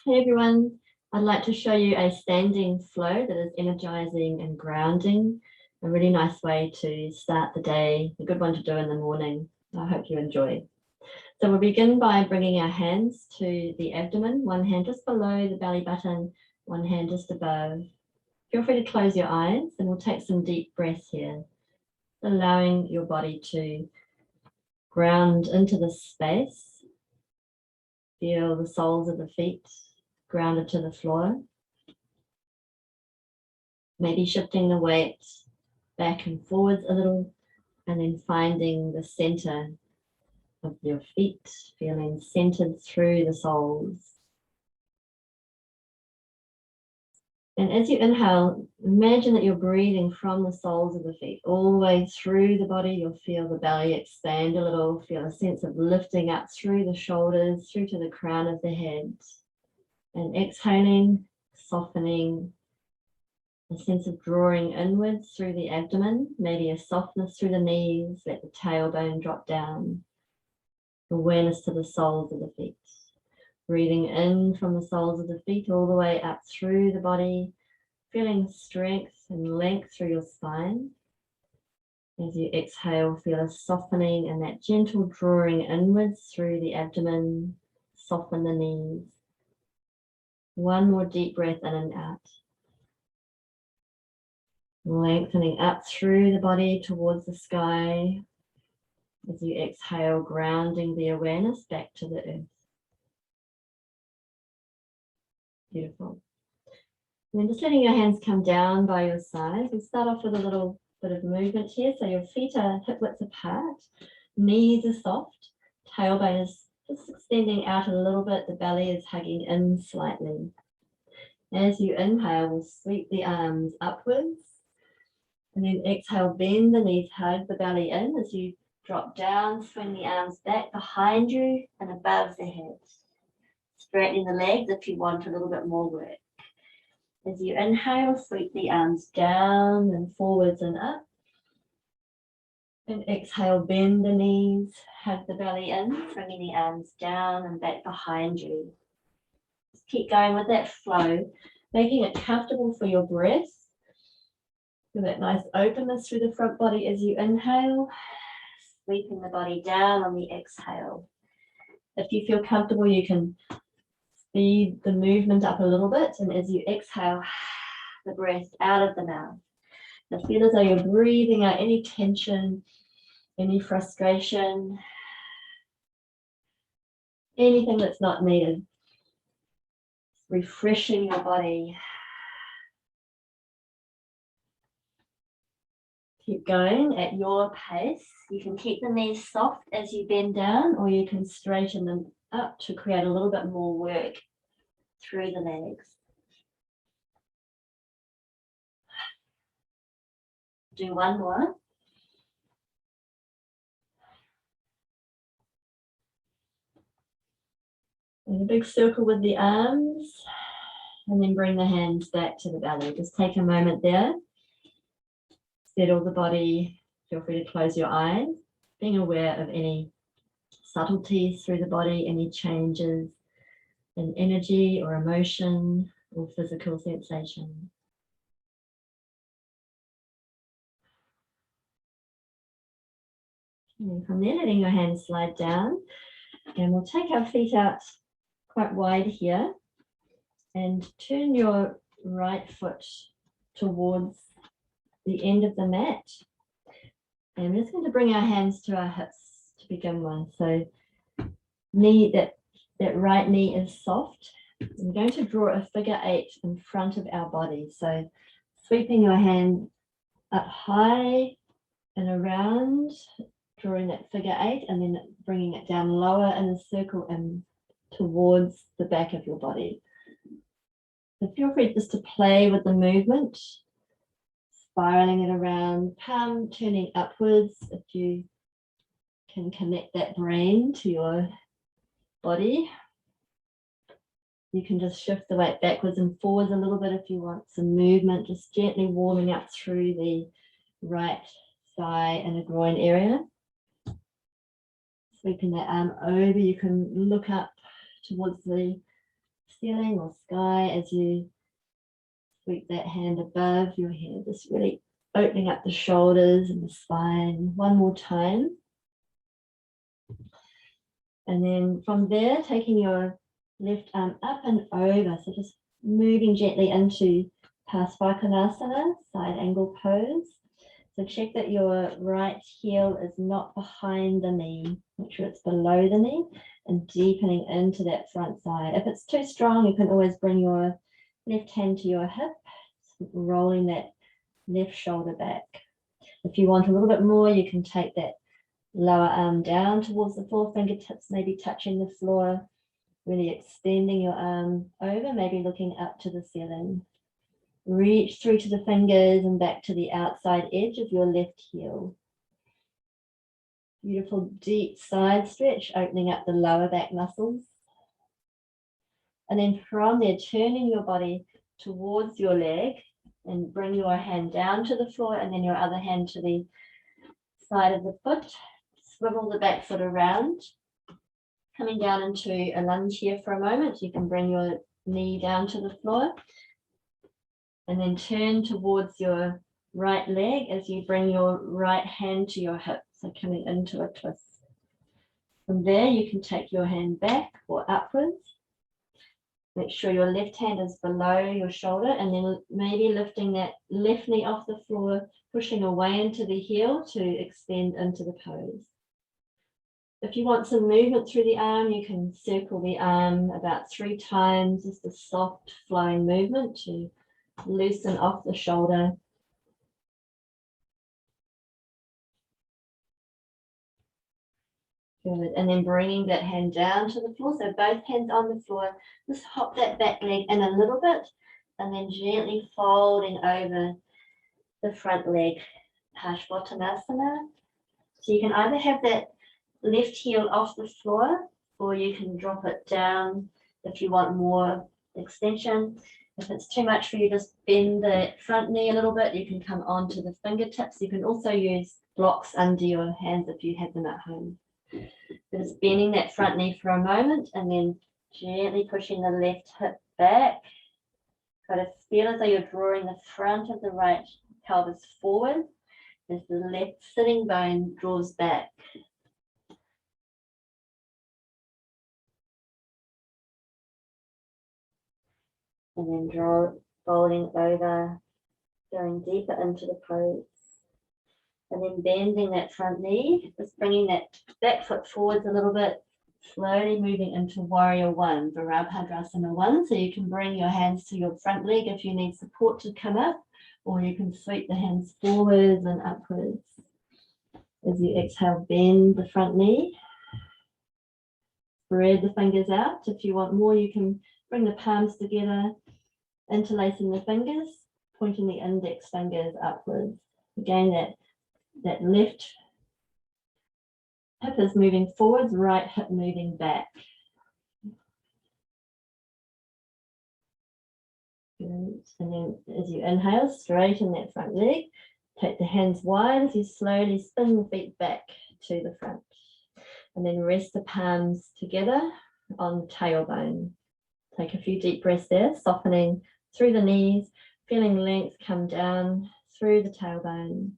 Hey everyone, I'd like to show you a standing flow that is energizing and grounding. A really nice way to start the day, a good one to do in the morning. I hope you enjoy. So we'll begin by bringing our hands to the abdomen, one hand just below the belly button, one hand just above. Feel free to close your eyes and we'll take some deep breaths here, allowing your body to ground into this space. Feel the soles of the feet grounded to the floor. Maybe shifting the weight back and forwards a little, and then finding the center of your feet, feeling centered through the soles. And as you inhale, imagine that you're breathing from the soles of the feet all the way through the body. You'll feel the belly expand a little, feel a sense of lifting up through the shoulders, through to the crown of the head. And exhaling, softening, a sense of drawing inwards through the abdomen, maybe a softness through the knees, let the tailbone drop down. Awareness to the soles of the feet. Breathing in from the soles of the feet all the way up through the body, feeling strength and length through your spine. As you exhale, feel a softening and that gentle drawing inwards through the abdomen, soften the knees. One more deep breath in and out. Lengthening up through the body towards the sky. As you exhale, grounding the awareness back to the earth. Beautiful. And then just letting your hands come down by your sides. We'll start off with a little bit of movement here. So your feet are hip width apart, knees are soft, tailbone is just extending out a little bit, the belly is hugging in slightly. As you inhale, we'll sweep the arms upwards. And then exhale, bend the knees, hug the belly in. As you drop down, swing the arms back behind you and above the head. Straightening the legs if you want a little bit more work. As you inhale, sweep the arms down and forwards and up. And exhale, bend the knees, hug the belly in, bringing the arms down and back behind you. Just keep going with that flow, making it comfortable for your breath. Feel that nice openness through the front body as you inhale, sweeping the body down on the exhale. If you feel comfortable, you can speed the movement up a little bit, and as you exhale, the breath out of the mouth. Now feel as though you're breathing out any tension, any frustration, anything that's not needed. Refreshing your body. Keep going at your pace. You can keep the knees soft as you bend down, or you can straighten them up to create a little bit more work through the legs. Do one more. And a big circle with the arms, and then bring the hands back to the belly. Just take a moment there. Settle the body. Feel free to close your eyes, being aware of any subtleties through the body, any changes in energy or emotion or physical sensation. And from there, letting your hands slide down, and we'll take our feet out quite wide here and turn your right foot towards the end of the mat. And we're just going to bring our hands to our hips to begin with. So that right knee is soft. I'm going to draw a figure 8 in front of our body. So sweeping your hand up high and around, drawing that figure 8, and then bringing it down lower in a circle and towards the back of your body. So feel free just to play with the movement, spiraling it around, palm turning upwards. If you can connect that brain to your body, you can just shift the weight backwards and forwards a little bit if you want some movement, just gently warming up through the right thigh and the groin area. Sweeping that arm over, you can look up towards the ceiling or sky as you sweep that hand above your head, just really opening up the shoulders and the spine. One more time. And then from there, taking your left arm up and over, so just moving gently into Parsvakonasana, side angle pose. So check that your right heel is not behind the knee. Make sure it's below the knee and deepening into that front side. If it's too strong, you can always bring your left hand to your hip, rolling that left shoulder back. If you want a little bit more, you can take that lower arm down towards the floor, fingertips maybe touching the floor, really extending your arm over, maybe looking up to the ceiling. Reach through to the fingers and back to the outside edge of your left heel. Beautiful deep side stretch, opening up the lower back muscles. And then from there, turning your body towards your leg and bring your hand down to the floor and then your other hand to the side of the foot. Swivel the back foot around. Coming down into a lunge here for a moment. You can bring your knee down to the floor. And then turn towards your right leg as you bring your right hand to your hip. So coming into a twist. From there, you can take your hand back or upwards. Make sure your left hand is below your shoulder and then maybe lifting that left knee off the floor, pushing away into the heel to extend into the pose. If you want some movement through the arm, you can circle the arm about 3 times, just a soft flowing movement to loosen off the shoulder. Good. And then bringing that hand down to the floor. So both hands on the floor. Just hop that back leg in a little bit and then gently folding over the front leg, Parsvakonasana. So you can either have that left heel off the floor or you can drop it down if you want more extension. If it's too much for you, just bend the front knee a little bit. You can come onto the fingertips. You can also use blocks under your hands if you have them at home. Just bending that front knee for a moment and then gently pushing the left hip back. Try to feel as though you're drawing the front of the right pelvis forward as the left sitting bone draws back. And then folding over, going deeper into the pose. And then bending that front knee, just bringing that back foot forwards a little bit, slowly moving into Warrior One, Virabhadrasana 1. So you can bring your hands to your front leg if you need support to come up, or you can sweep the hands forwards and upwards. As you exhale, bend the front knee. Spread the fingers out. If you want more, you can bring the palms together, interlacing the fingers, pointing the index fingers upwards. Again, that left hip is moving forwards, right hip moving back. Good. And then as you inhale, straighten that front leg. Take the hands wide as you slowly spin the feet back to the front. And then rest the palms together on the tailbone. Take a few deep breaths there, softening through the knees, feeling length come down through the tailbone.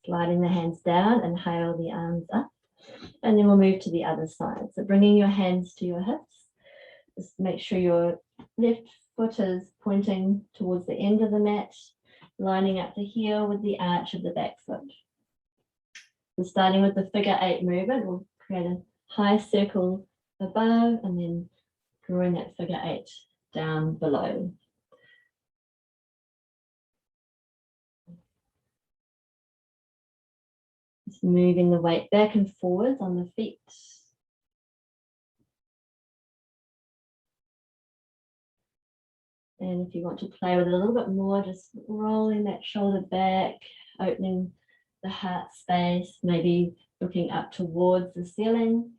Sliding the hands down, inhale the arms up. And then we'll move to the other side. So bringing your hands to your hips. Just make sure your left foot is pointing towards the end of the mat, lining up the heel with the arch of the back foot. So starting with the figure 8 movement, we'll create a high circle above and then drawing that figure 8 down below. Just moving the weight back and forwards on the feet. And if you want to play with it a little bit more, just rolling that shoulder back, opening the heart space, maybe looking up towards the ceiling.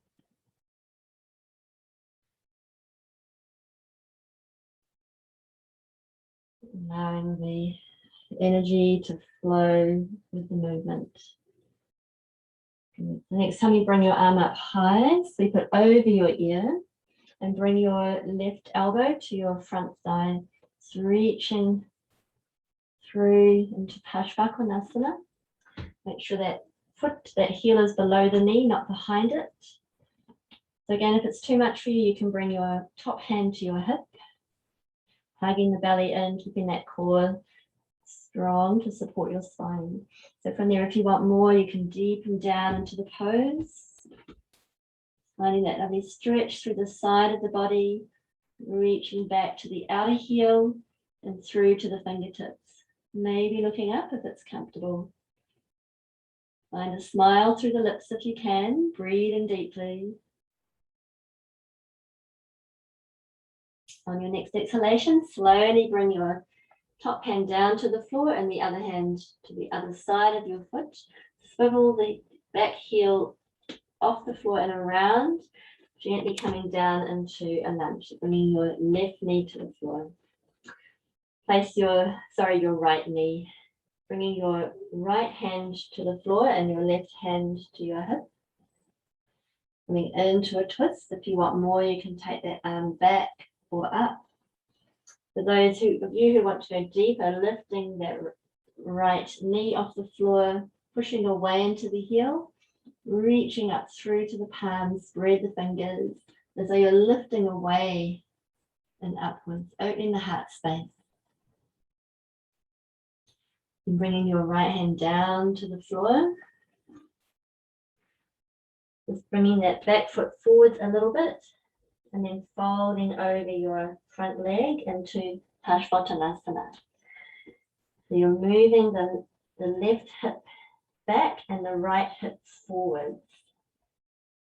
Allowing the energy to flow with the movement. The next time you bring your arm up high, sweep it over your ear and bring your left elbow to your front thigh. It's reaching through into Parsvakonasana. Make sure that foot, that heel is below the knee, not behind it. So again, if it's too much for you, you can bring your top hand to your hip, hugging the belly in, keeping that core strong to support your spine. So from there, if you want more, you can deepen down into the pose, finding that lovely stretch through the side of the body, reaching back to the outer heel and through to the fingertips. Maybe looking up if it's comfortable. Find a smile through the lips if you can, breathing deeply. On your next exhalation, slowly bring your top hand down to the floor and the other hand to the other side of your foot. Swivel the back heel off the floor and around, gently coming down into a lunge, bringing your left knee to the floor. Place your right knee, bringing your right hand to the floor and your left hand to your hip. Coming into a twist. If you want more, you can take that arm back or up. For those of you who want to go deeper, lifting that right knee off the floor, pushing away into the heel, reaching up through to the palms, spread the fingers as though you're lifting away and upwards, opening the heart space. And bringing your right hand down to the floor. Just bringing that back foot forwards a little bit and then folding over your front leg into Parsvakonasana. So you're moving the left hip back and the right hip forwards.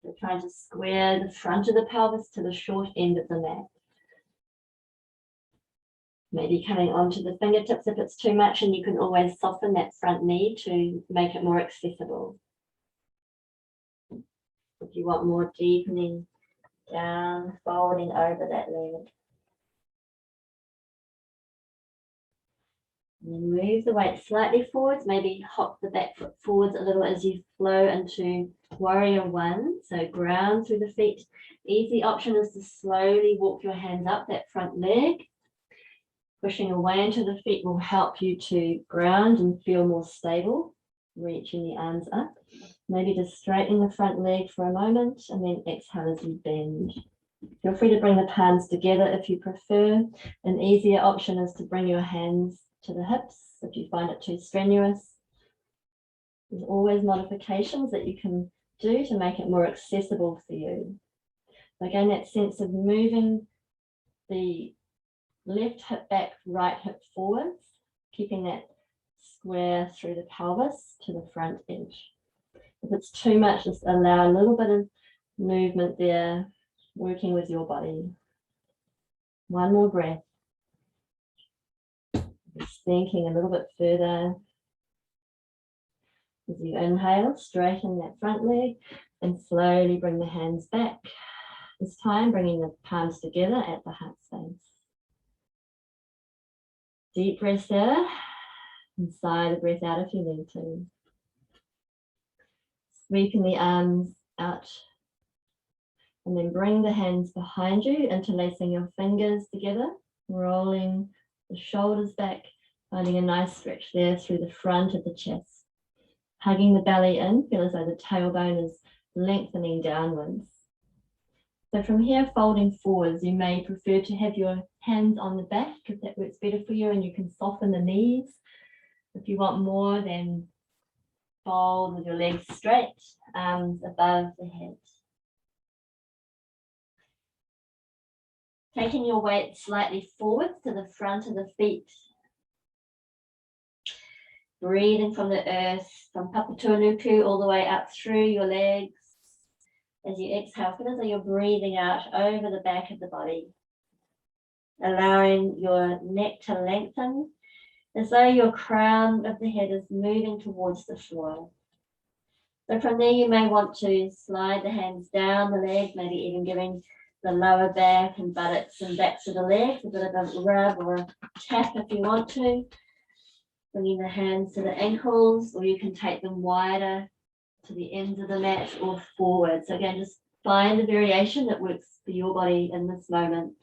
So trying to square the front of the pelvis to the short end of the mat. Maybe coming onto the fingertips if it's too much, and you can always soften that front knee to make it more accessible. If you want more deepening down, folding over that leg. And then move the weight slightly forwards, maybe hop the back foot forwards a little as you flow into Warrior One. So ground through the feet. Easy option is to slowly walk your hands up that front leg. Pushing away into the feet will help you to ground and feel more stable. Reaching the arms up. Maybe just straighten the front leg for a moment and then exhale as you bend. Feel free to bring the palms together if you prefer. An easier option is to bring your hands to the hips if you find it too strenuous. There's always modifications that you can do to make it more accessible for you. Again, that sense of moving the left hip back, right hip forwards, keeping that square through the pelvis to the front edge. If it's too much, just allow a little bit of movement there, working with your body. One more breath. Just thinking a little bit further. As you inhale, straighten that front leg and slowly bring the hands back. This time, bringing the palms together at the heart space. Deep breath there. And sigh the breath out if you need to. Sweeping the arms out. And then bring the hands behind you, interlacing your fingers together, rolling the shoulders back, finding a nice stretch there through the front of the chest. Hugging the belly in, feel as though the tailbone is lengthening downwards. So from here, folding forwards, you may prefer to have your hands on the back if that works better for you, and you can soften the knees. If you want more, then fold with your legs straight, arms above the head. Taking your weight slightly forwards to the front of the feet. Breathing from the earth, from Papatūānuku all the way up through your legs. As you exhale, feel as though you're breathing out over the back of the body. Allowing your neck to lengthen, as though your crown of the head is moving towards the floor. So from there, you may want to slide the hands down the legs, maybe even giving the lower back and buttocks and backs of the legs a bit of a rub or a tap if you want to. Bringing the hands to the ankles, or you can take them wider to the ends of the mat or forward. So again, just find the variation that works for your body in this moment.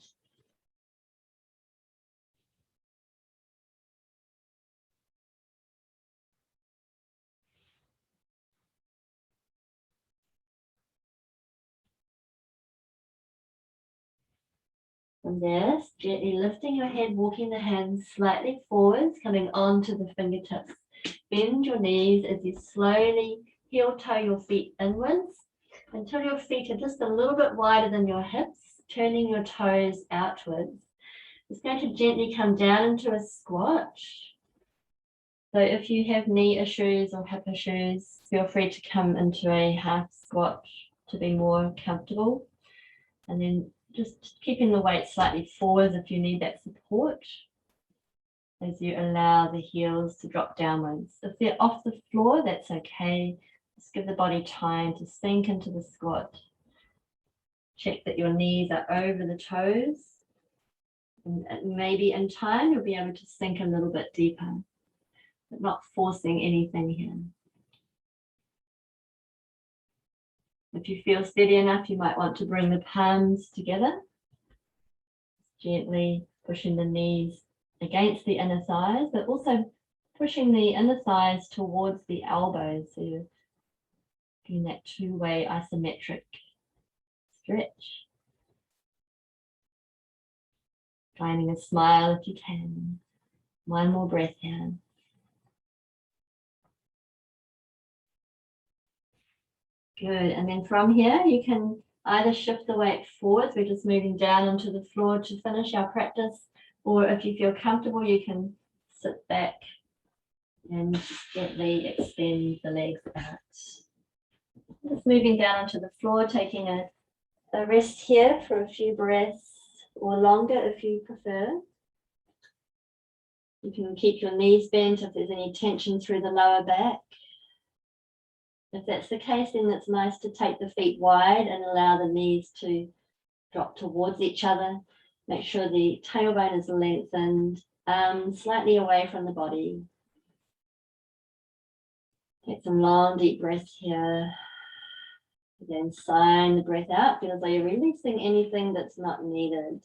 From there, gently lifting your head, walking the hands slightly forwards, coming onto the fingertips. Bend your knees as you slowly heel toe your feet inwards until your feet are just a little bit wider than your hips, turning your toes outwards. It's going to gently come down into a squat. So if you have knee issues or hip issues, feel free to come into a half squat to be more comfortable. And then just keeping the weight slightly forwards if you need that support as you allow the heels to drop downwards. If they're off the floor, that's okay. Just give the body time to sink into the squat. Check that your knees are over the toes. And maybe in time, you'll be able to sink a little bit deeper, but not forcing anything here. If you feel steady enough, you might want to bring the palms together. Gently pushing the knees against the inner thighs, but also pushing the inner thighs towards the elbows. So you're doing that two-way isometric stretch. Finding a smile if you can. One more breath here. Good, and then from here you can either shift the weight forwards, we're just moving down onto the floor to finish our practice, or if you feel comfortable, you can sit back and gently extend the legs out. Just moving down onto the floor, taking a rest here for a few breaths or longer if you prefer. You can keep your knees bent if there's any tension through the lower back. If that's the case, then it's nice to take the feet wide and allow the knees to drop towards each other. Make sure the tailbone is lengthened, slightly away from the body. Take some long, deep breaths here. Again, sign the breath out. Feel as though you're releasing anything that's not needed.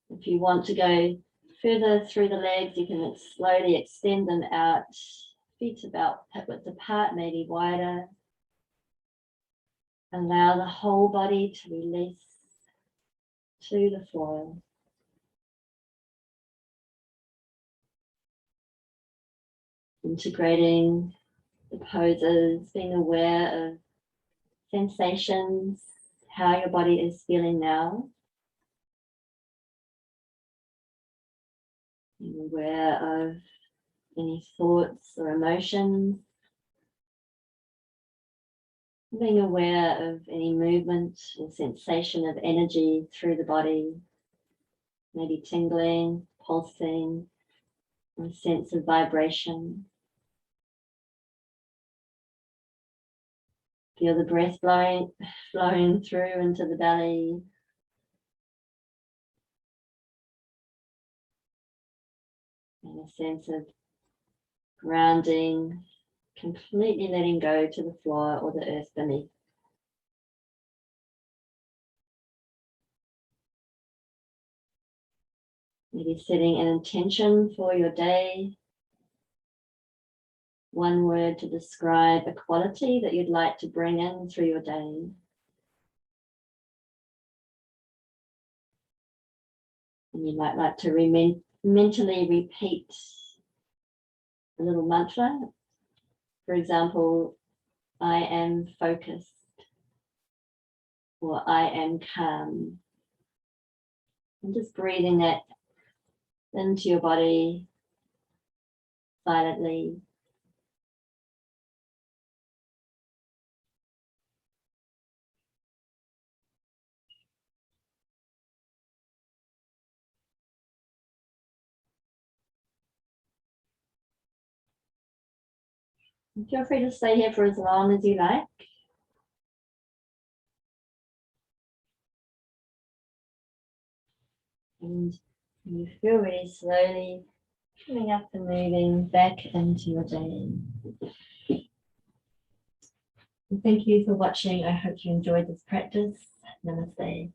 If you want to go further through the legs, you can slowly extend them out. Feet about hip width apart, maybe wider. Allow the whole body to release to the floor. Integrating the poses, being aware of sensations, how your body is feeling now. Being aware of any thoughts or emotions. Being aware of any movement or sensation of energy through the body, maybe tingling, pulsing, or a sense of vibration. Feel the breath flowing through into the belly. And a sense of grounding, completely letting go to the floor or the earth beneath. Maybe setting an intention for your day. One word to describe a quality that you'd like to bring in through your day. And you might like to mentally repeat a little mantra. For example, I am focused, or I am calm. And just breathing that into your body silently. And feel free to stay here for as long as you like. And you feel really slowly coming up and moving back into your day. Thank you for watching. I hope you enjoyed this practice. Namaste.